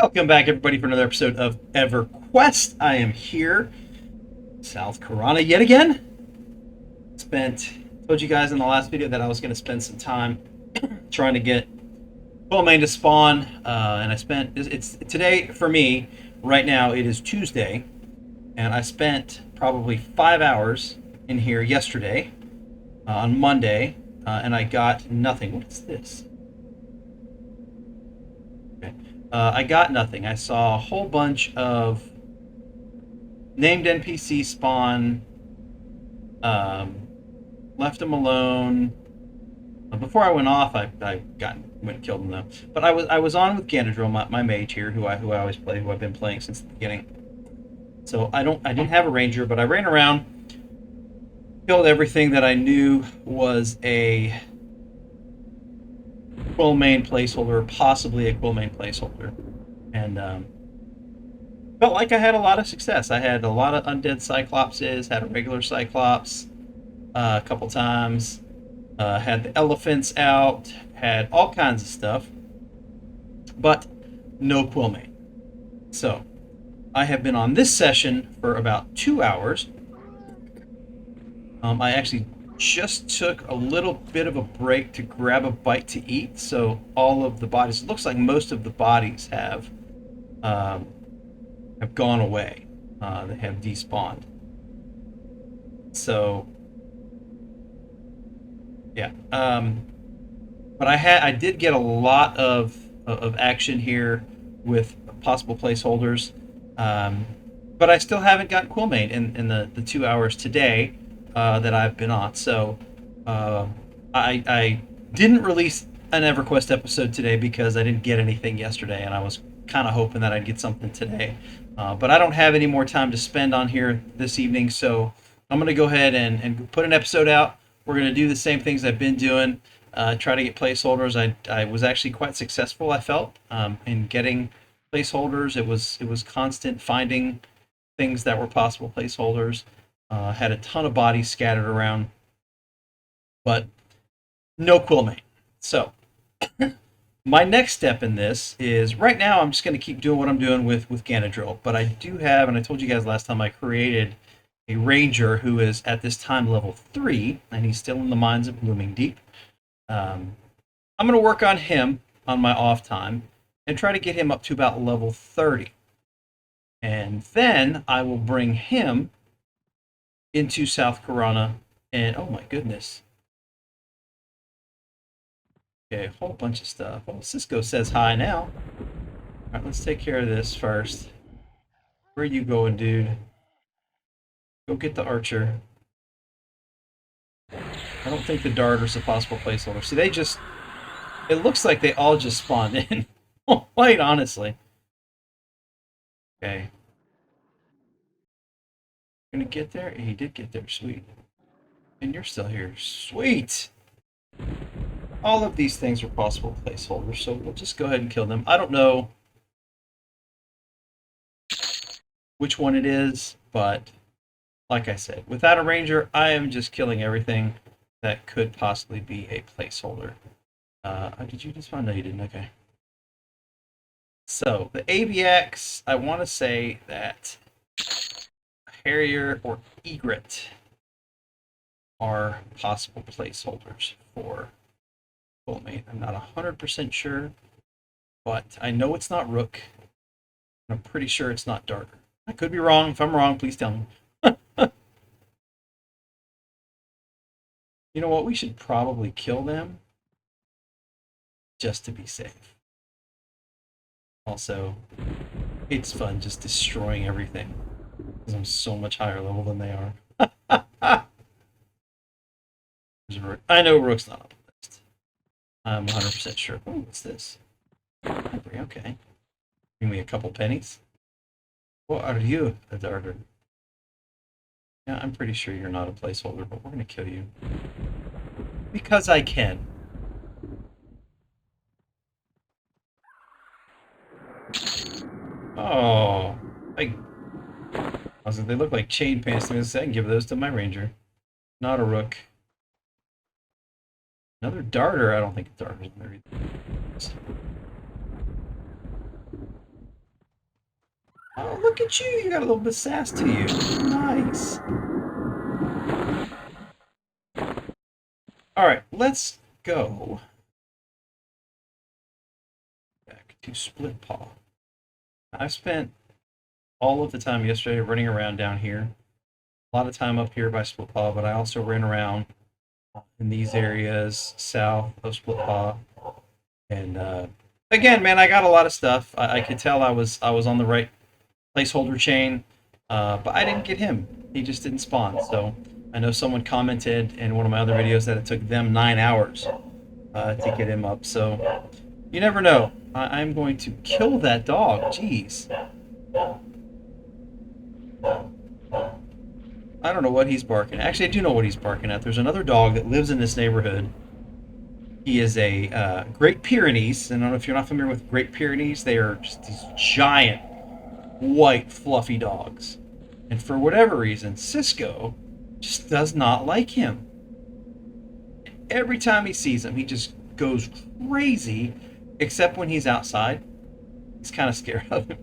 Welcome back, everybody, for another episode of Everquest. I am here, South Carolina, yet again. Told you guys in the last video that I was going to spend some time trying to get Quillmane to spawn, and I spent it's today for me. Right now, it is Tuesday, and I spent probably 5 hours in here yesterday on Monday, and I got nothing. What is this? I got nothing. I saw a whole bunch of named NPC spawn, left them alone. Before I went off, I went and killed them though. But I was on with Ganadrill, my mage here, who I always play, who I've been playing since the beginning. So I didn't have a ranger, but I ran around, killed everything that I knew was a Quillmane placeholder, possibly a Quillmane placeholder, and felt like I had a lot of success. I had a lot of undead Cyclopses, had a regular Cyclops a couple times, had the elephants out, had all kinds of stuff, but no Quillmane. So I have been on this session for about 2 hours. I actually just took a little bit of a break to grab a bite to eat, so all of the bodies, it looks like most of the bodies have gone away. They have despawned. So yeah, but I did get a lot of action here with possible placeholders, but I still haven't gotten Quillmane in the 2 hours today that I've been on. So I didn't release an Everquest episode today because I didn't get anything yesterday, and I was kind of hoping that I'd get something today. But I don't have any more time to spend on here this evening, so I'm going to go ahead and put an episode out. We're going to do the same things I've been doing, try to get placeholders. I was actually quite successful, I felt, in getting placeholders. It was constant finding things that were possible placeholders. Had a ton of bodies scattered around, but no Quillmane. So my next step in this is, right now I'm just going to keep doing what I'm doing with Ganadrill, but I do have, and I told you guys last time, I created a ranger who is at this time level 3, and he's still in the mines of Blooming Deep. I'm going to work on him on my off time and try to get him up to about level 30. And then I will bring him into South Carolina, and oh my goodness. Okay, a whole bunch of stuff. Well, Cisco says hi now. Alright, let's take care of this first. Where are you going, dude? Go get the archer. I don't think the darter's a possible placeholder. See, it looks like they all just spawned in. Quite honestly. Okay. Gonna get there? He did get there, sweet. And you're still here, sweet! All of these things are possible placeholders, so we'll just go ahead and kill them. I don't know which one it is, but like I said, without a ranger, I am just killing everything that could possibly be a placeholder. Did you just find? No, you didn't. Okay. So the AVX, I want to say that Harrier or Egret are possible placeholders for Quillmane. I'm not 100% sure, but I know it's not Rook. I'm pretty sure it's not Darter. I could be wrong. If I'm wrong, please tell me. You know what? We should probably kill them just to be safe. Also, it's fun just destroying everything because I'm so much higher level than they are. I know Rook's not on the list. I'm 100% sure. Oh, what's this? Okay. Give me a couple pennies. What are you, a darter? Yeah, I'm pretty sure you're not a placeholder, but we're going to kill you. Because I can. Oh. I was like, they look like chain pants to me. I can give those to my ranger. Not a Rook. Another darter. I don't think a darter's in there either. Oh, look at you. You got a little bit of sass to you. Nice. All right, let's go back to Split Paw. I spent all of the time yesterday running around down here. A lot of time up here by Split Paw, but I also ran around in these areas south of Split Paw. And again, man, I got a lot of stuff. I could tell I was on the right placeholder chain, but I didn't get him. He just didn't spawn. So I know someone commented in one of my other videos that it took them 9 hours to get him up. So you never know. I'm going to kill that dog. Jeez. I don't know what he's barking. Actually, I do know what he's barking at. There's another dog that lives in this neighborhood. He is a Great Pyrenees. And I don't know if you're not familiar with Great Pyrenees. They are just these giant, white, fluffy dogs. And for whatever reason, Cisco just does not like him. Every time he sees him, he just goes crazy, except when he's outside. He's kind of scared of him.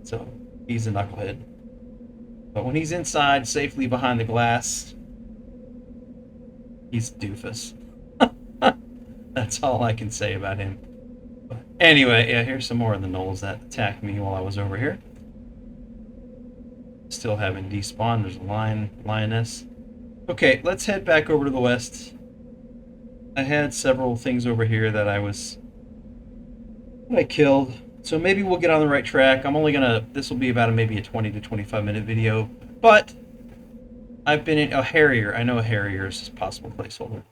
So he's a knucklehead. But when he's inside, safely behind the glass, he's a doofus. That's all I can say about him. But anyway, yeah, here's some more of the gnolls that attacked me while I was over here. Still haven't despawned. There's a lioness. Okay, let's head back over to the west. I had several things over here that I killed. So maybe we'll get on the right track. This will be about maybe a 20 to 25 minute video. But I've been in a Harrier. I know a Harrier is a possible placeholder.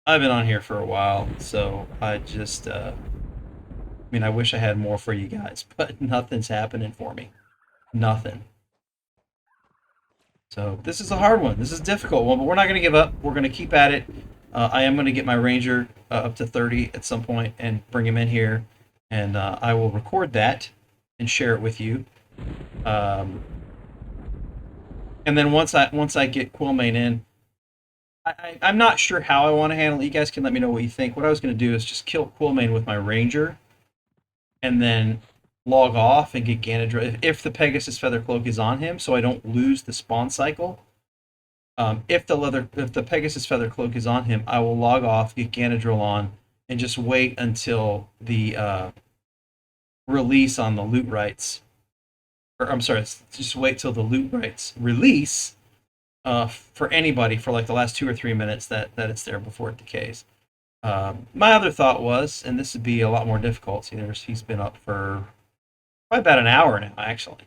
I've been on here for a while, so I just, I wish I had more for you guys, but nothing's happening for me. Nothing. So this is a hard one. This is a difficult one, but we're not going to give up. We're going to keep at it. I am going to get my Ranger up to 30 at some point and bring him in here, and I will record that and share it with you. And then once I get Quillmane in, I'm not sure how I want to handle it. You guys can let me know what you think. What I was going to do is just kill Quillmane with my Ranger, and then log off and get Ganadriel if the Pegasus Feather Cloak is on him, so I don't lose the spawn cycle. If the Pegasus Feather Cloak is on him, I will log off, get Ganadriel on, and just wait until the release on the loot rights. Or I'm sorry, just wait till the loot rights release for anybody for like the last 2 or 3 minutes that it's there before it decays. My other thought was, and this would be a lot more difficult. See, he's been up for probably about an hour now, actually.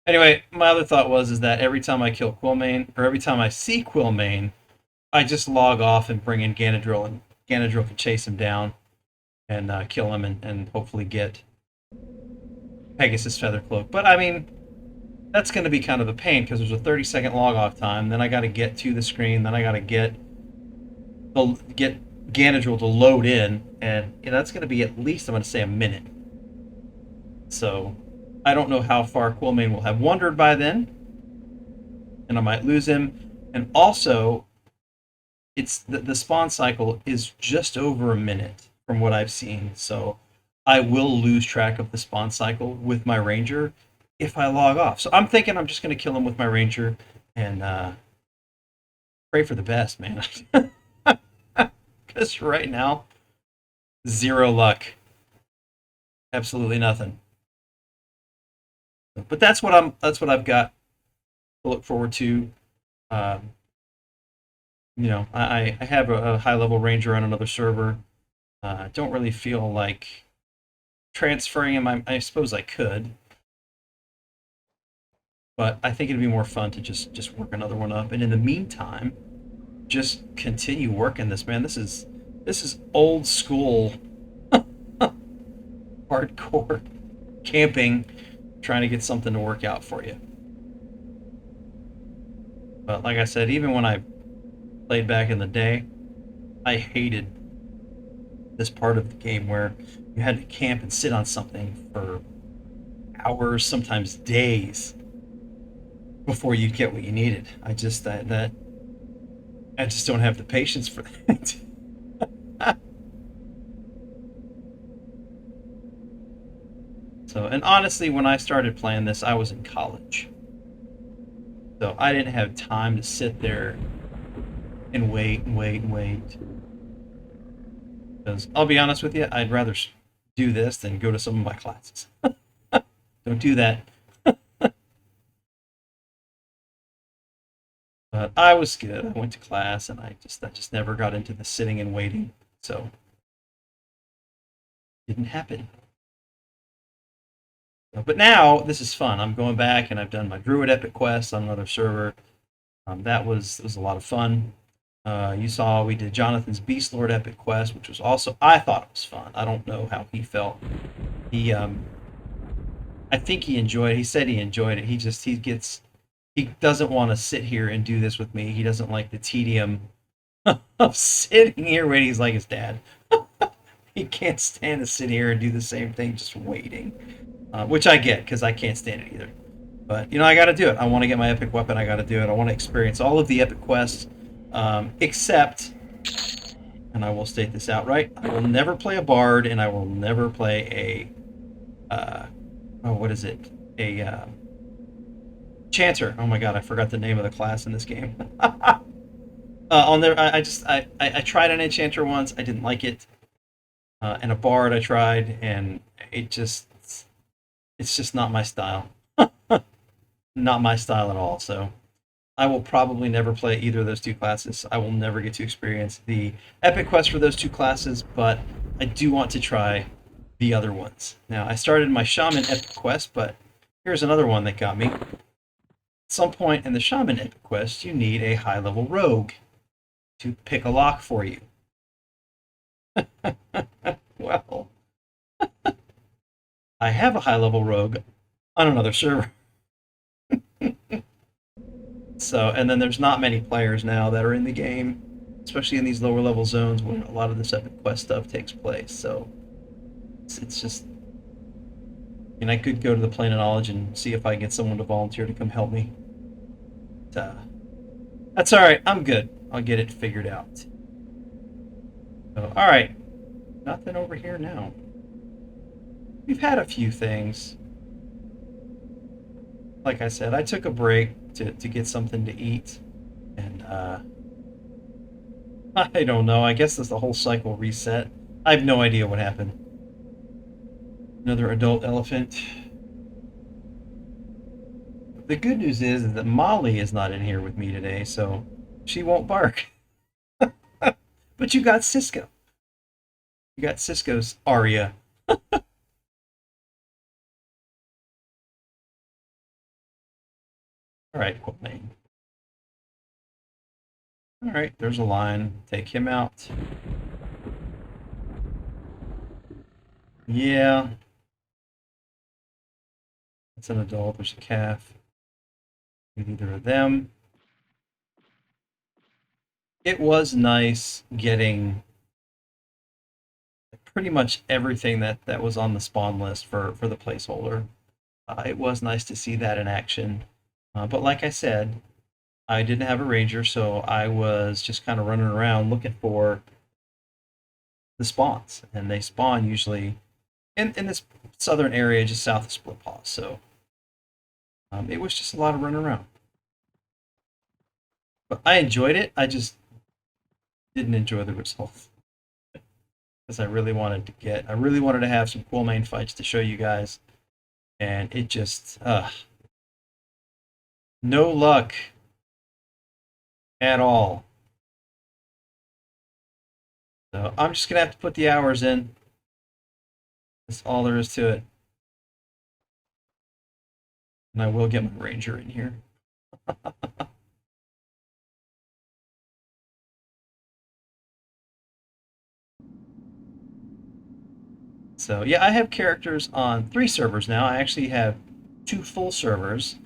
Anyway, my other thought was that every time I kill Quillmane, or every time I see Quillmane, I just log off and bring in Ganadriel, and Ganadriel can chase him down and kill him, and hopefully get Pegasus Feather Cloak. But that's going to be kind of a pain because there's a 30-second log off time. Then I got to get to the screen. Then I got to get Ganadriel to load in, and that's going to be at least, I'm going to say, a minute. So I don't know how far Quillmane will have wandered by then, and I might lose him. And also, it's the spawn cycle is just over a minute from what I've seen, so I will lose track of the spawn cycle with my Ranger if I log off. So I'm thinking I'm just going to kill him with my Ranger and pray for the best, man. Because right now, 0 luck, absolutely nothing. But that's what I've got to look forward to. I have a high level Ranger on another server. I don't really feel like transferring him. I suppose I could, but I think it'd be more fun to just work another one up. And in the meantime, just continue working this, man. This is old school hardcore camping, trying to get something to work out for you. But like I said, even when I played back in the day, I hated this part of the game where you had to camp and sit on something for hours, sometimes days, before you'd get what you needed. I just don't have the patience for that. So, and honestly, when I started playing this, I was in college. So I didn't have time to sit there and wait and wait and wait. Because I'll be honest with you, I'd rather do this than go to some of my classes. Don't do that. But I was good. I went to class, and I just never got into the sitting and waiting. So it didn't happen. But now this is fun. I'm going back and I've done my Druid Epic Quest on another server. That was a lot of fun. You saw we did Jonathan's Beast Lord Epic Quest, which was also, I thought it was fun. I don't know how he felt. He I think he enjoyed it. He said he enjoyed it. He doesn't want to sit here and do this with me. He doesn't like the tedium of sitting here waiting. He's like his dad. He can't stand to sit here and do the same thing, just waiting. Which I get because I can't stand it either. But I got to do it. I want to get my epic weapon. I got to do it. I want to experience all of the epic quests, except, and I will state this outright: I will never play a bard, and I will never play what is it? A chanter. Oh my god, I forgot the name of the class in this game. I'll never. I tried an enchanter once. I didn't like it. And a bard I tried, and it's just not my style. Not my style at all. So I will probably never play either of those two classes. I will never get to experience the epic quest for those two classes, but I do want to try the other ones. Now, I started my shaman epic quest, but here's another one that got me. At some point in the shaman epic quest, you need a high level rogue to pick a lock for you. Well, I have a high level rogue on another server. So, and then there's not many players now that are in the game, especially in these lower level zones where a lot of this epic quest stuff takes place. So it's just, I could go to the Plane of Knowledge and see if I can get someone to volunteer to come help me. But, that's all right. I'm good. I'll get it figured out. So, all right. Nothing over here now. We've had a few things. Like I said, I took a break to get something to eat. And I don't know. I guess the whole cycle reset. I have no idea what happened. Another adult elephant. The good news is that Molly is not in here with me today, so she won't bark. But you got Cisco. You got Cisco's Aria. All right, Quillmane. All right, there's a lion. Take him out. Yeah. That's an adult. There's a calf. Either of them. It was nice getting pretty much everything that was on the spawn list for the placeholder. It was nice to see that in action. But like I said, I didn't have a ranger, so I was just kind of running around looking for the spawns. And they spawn usually in this southern area just south of Split Paw. So it was just a lot of running around. But I enjoyed it. I just didn't enjoy the results. Because I really wanted to have some Quillmane fights to show you guys. And it just, no luck at all. So I'm just going to have to put the hours in. That's all there is to it. And I will get my ranger in here. So yeah, I have characters on 3 servers now. I actually have 2 full servers.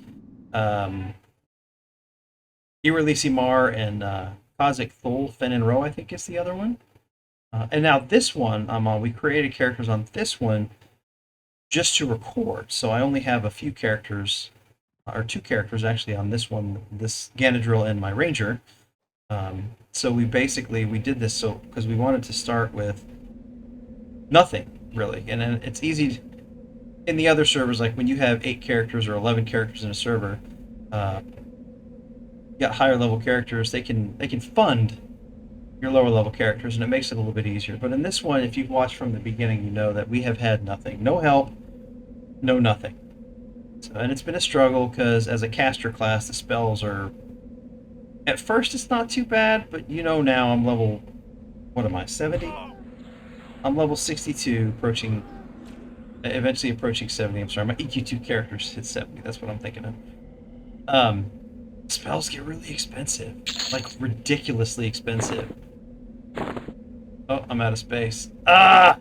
Irelisimar and Kazik Thul, Fen and Ro, I think is the other one. And now this one I'm on, we created characters on this one just to record. So I only have a few characters, or 2 characters actually on this one, this Ganadrill and my Ranger. So we did this because we wanted to start with nothing really, and then it's easy. in the other servers, like when you have 8 characters or 11 characters in a server, uh, you got higher level characters. They can fund your lower level characters, and it makes it a little bit easier. But in this one, if you've watched from the beginning, you know that we have had nothing, no help, no nothing. So, and it's been a struggle because as a caster class, the spells are at first it's not too bad, but you know now I'm level, what am I, 70? I'm level 62, approaching, eventually approaching 70. I'm sorry, my EQ2 characters hit 70. That's what I'm thinking of. Um, Spells get really expensive, like ridiculously expensive. Oh, I'm out of space. Ah!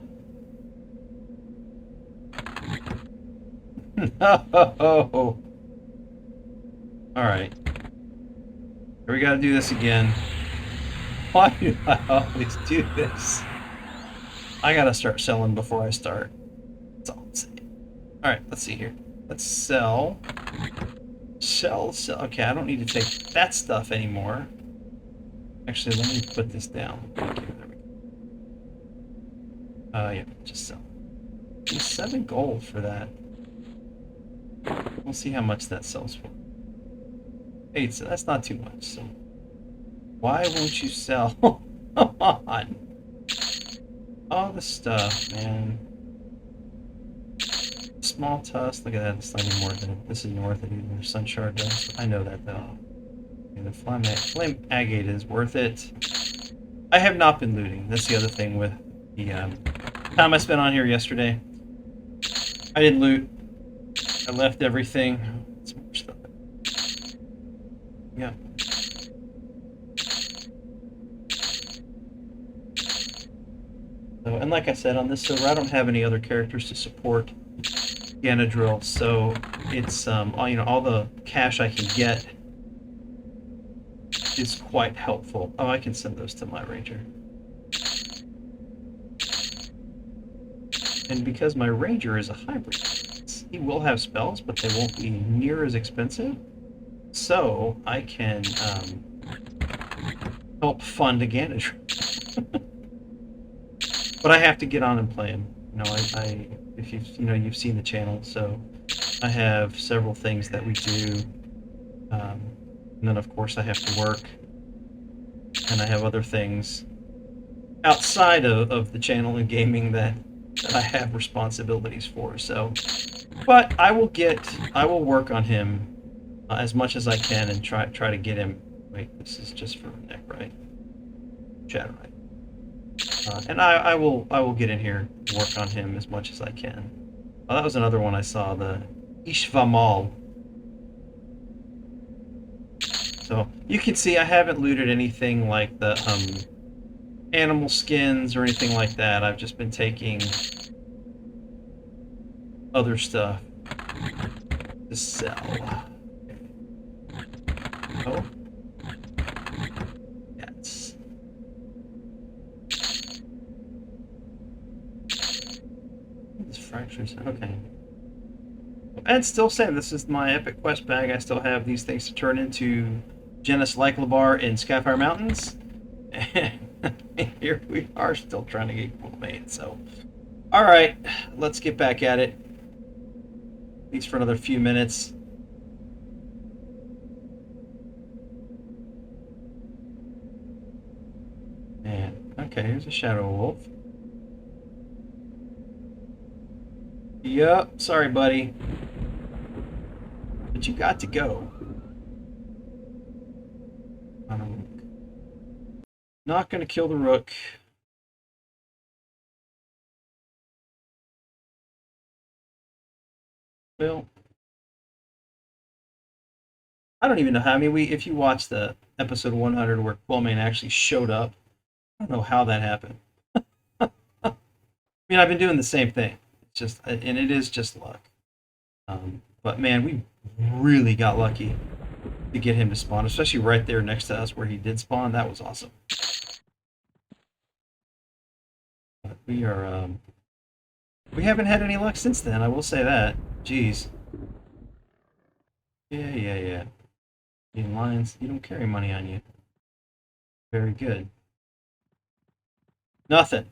No! Alright. We gotta do this again. Why do I always do this? I gotta start selling before I start. That's all I'm saying. Alright, let's see here. Let's sell. Sell. Okay, I don't need to take that stuff anymore. Actually, let me put this down. Okay, there we go. Yeah, just sell. 7 gold for that. We'll see how much that sells for. 8, so that's not too much. So why won't you sell? Come on. All the stuff, man. Small tusk. Look at that. It's not even worth it. This isn't worth it either. Sun shard does. I know that though. Okay, the flame agate is worth it. I have not been looting. That's the other thing with the time I spent on here yesterday. I didn't loot. I left everything. Some more stuff. Yeah. So, and like I said, on this server, I don't have any other characters to support Ganadrill, so it's all the cash I can get is quite helpful. Oh, I can send those to my ranger. And because my ranger is a hybrid, he will have spells, but they won't be near as expensive. So I can help fund a Ganadrill. But I have to get on and play him. If you've seen the channel, so I have several things that we do, and then of course I have to work, and I have other things outside of the channel and gaming that I have responsibilities for. So, but I will work on him as much as I can and try to get him. Wait, this is just for Nick, right? Chat, right? And I will get in here and work on him as much as I can. Oh, that was another one I saw, the Ishvamal. So you can see I haven't looted anything like the animal skins or anything like that. I've just been taking other stuff to sell. Oh. Yes. This fractures. Okay. And still saying this is my epic quest bag. I still have these things to turn into Genus Lyclabar in Skyfire Mountains. And here we are still trying to get Quillmane. So, alright, let's get back at it. At least for another few minutes. And, okay, here's a Shadow Wolf. Yup, sorry, buddy. But you got to go. Not gonna kill the rook. Well, I don't even know how. I mean, if you watch the episode 100 where Quillmane actually showed up, I don't know how that happened. I mean, I've been doing the same thing. It's just, and it is just luck. But man, we really got lucky to get him to spawn, especially right there next to us where he did spawn. That was awesome. But we are, we haven't had any luck since then. I will say that. Jeez. Yeah. In lines, you don't carry money on you. Very good. Nothing.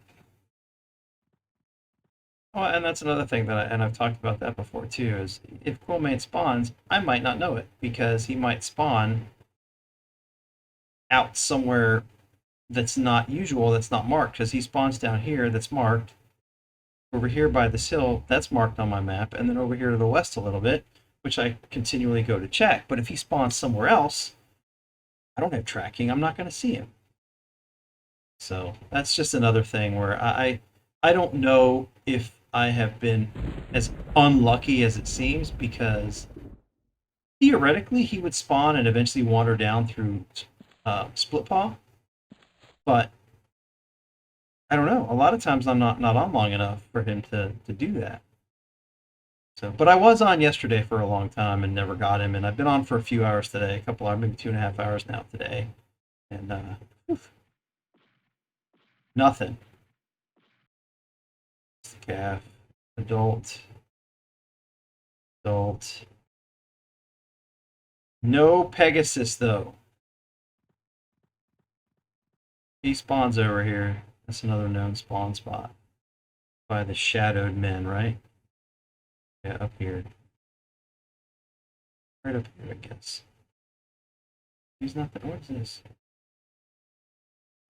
Well, and that's another thing and I've talked about that before too, is if Quillmane spawns, I might not know it because he might spawn out somewhere that's not usual, that's not marked, because he spawns down here that's marked. Over here by this hill, that's marked on my map, and then over here to the west a little bit, which I continually go to check. But if he spawns somewhere else, I don't have tracking, I'm not going to see him. So that's just another thing where I don't know if I have been as unlucky as it seems, because theoretically he would spawn and eventually wander down through Split Paw, but I don't know. A lot of times I'm not on long enough for him to do that. So, but I was on yesterday for a long time and never got him, and I've been on for a few hours today, a couple hours, maybe 2.5 hours now today, and nothing. Calf, adult, adult. No Pegasus though. He spawns over here. That's another known spawn spot by the shadowed men, right? Yeah, up here, right up here, I guess. He's not. What is this?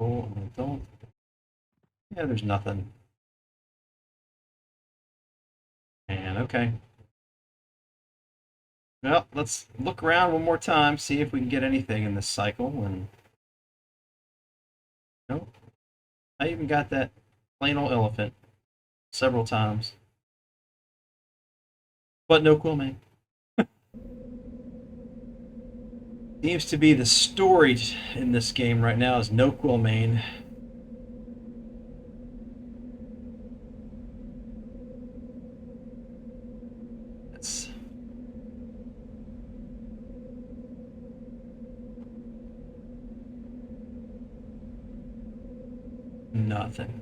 Oh, an adult. Yeah, there's nothing. And okay. Well, let's look around one more time, see if we can get anything in this cycle. And nope, I even got that plain old elephant several times, but no Quillmane. Seems to be the story in this game right now is no Quillmane. That's nothing.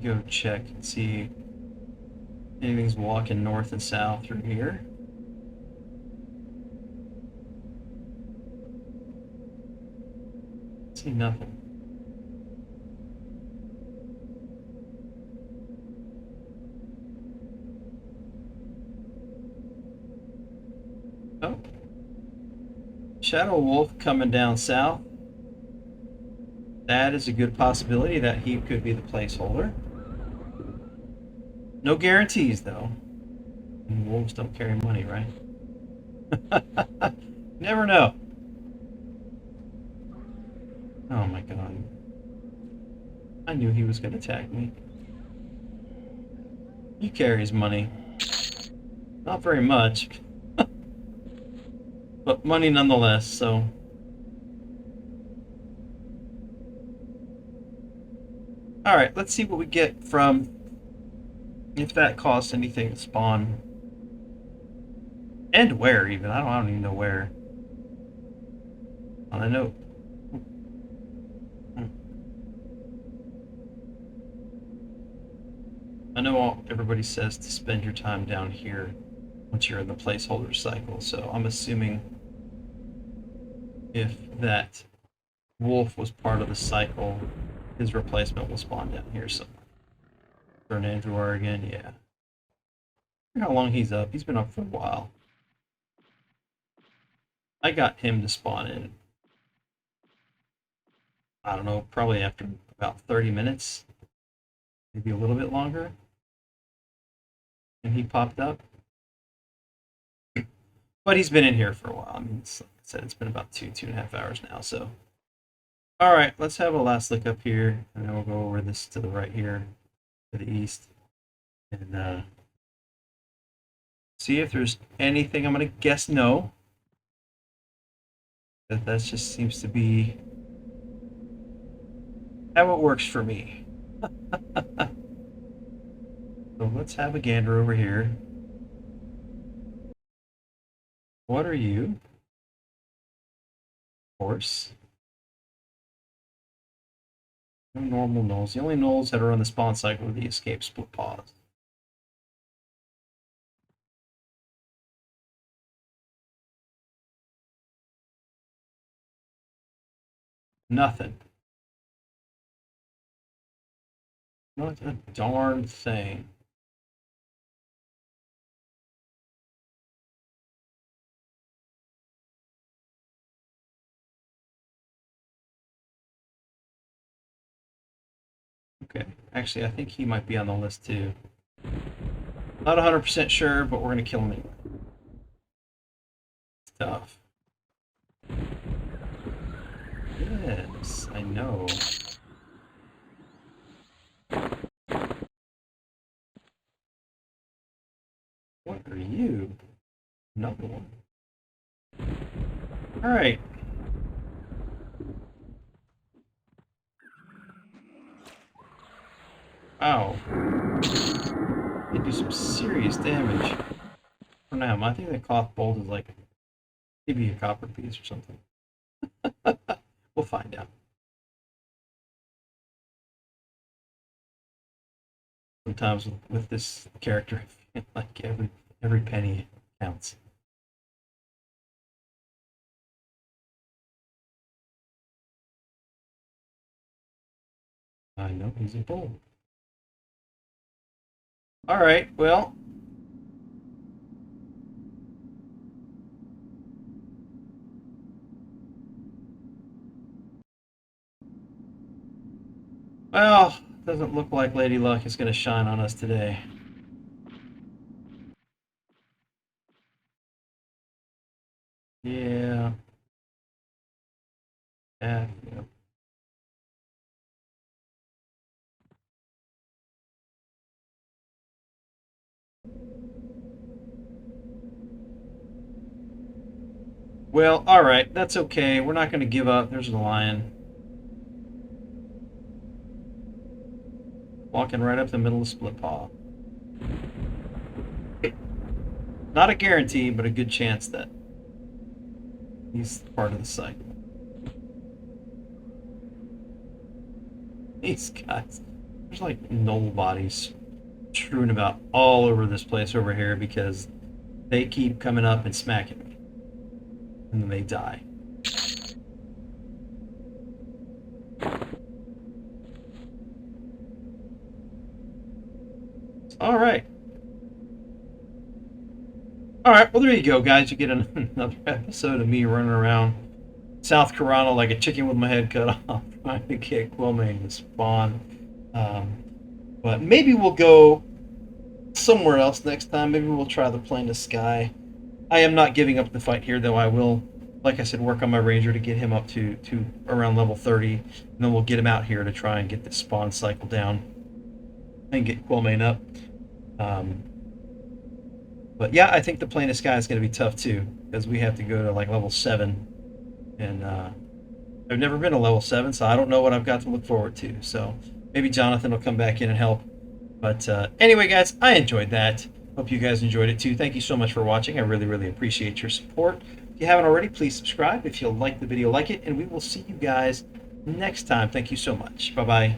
Go check and see anything's walking north and south through here. See nothing. Oh, Shadow Wolf coming down south. That is a good possibility that he could be the placeholder. No guarantees though. And wolves don't carry money, right? Never know. Oh my god. I knew he was going to attack me. He carries money. Not very much, but money nonetheless, so. Alright, let's see what we get from if that costs anything to spawn. And where even. I don't even know where. I know. I know everybody says to spend your time down here once you're in the placeholder cycle, so I'm assuming if that wolf was part of the cycle, his replacement will spawn down here somewhere. Burn Andrew, Oregon, yeah. How long he's up. He's been up for a while. I got him to spawn in, I don't know, probably after about 30 minutes, maybe a little bit longer. And he popped up. But he's been in here for a while. I mean, like I said, it's been about 2.5 hours now, so. Alright, let's have a last look up here, and then we'll go over this to the right here, to the east, and see if there's anything. I'm going to guess no. That just seems to be how it works for me. So let's have a gander over here. What are you? Horse. No normal nulls. The only nulls that are on the spawn cycle are the escape split paws. Nothing. Not a darn thing. Okay, actually, I think he might be on the list too. Not 100% sure, but we're gonna kill him anyway. It's tough. Yes, I know. What are you? Another one. All right. Wow. They do some serious damage. For now, I think the cloth bolt is like maybe a copper piece or something. We'll find out. Sometimes with this character, I feel like every penny counts. I know he's a bull. All right, well, doesn't look like Lady Luck is going to shine on us today. Yeah. Yeah. Yeah. Well, all right, that's okay. We're not going to give up. There's the lion walking right up the middle of Split Paw. Not a guarantee, but a good chance that he's part of the cycle. These guys, there's like null bodies strewn about all over this place over here because they keep coming up and smacking me, and then they die. All right. All right, well, there you go, guys. You get another episode of me running around South Carolina like a chicken with my head cut off, trying to get Quillmane to spawn. Um, but maybe we'll go somewhere else next time. Maybe we'll try the Plane to Sky. I am not giving up the fight here, though. I will, like I said, work on my Ranger to get him up to around level 30, and then we'll get him out here to try and get the spawn cycle down and get Quillmane up. Um, but yeah, I think the Plane of Sky is going to be tough too, because we have to go to like level 7, and I've never been to level 7, so I don't know what I've got to look forward to. So maybe Jonathan will come back in and help. But anyway, guys, I enjoyed that. Hope you guys enjoyed it too. Thank you so much for watching. I really, really appreciate your support. If you haven't already, please subscribe. If you like the video, like it, and we will see you guys next time. Thank you so much. Bye-bye.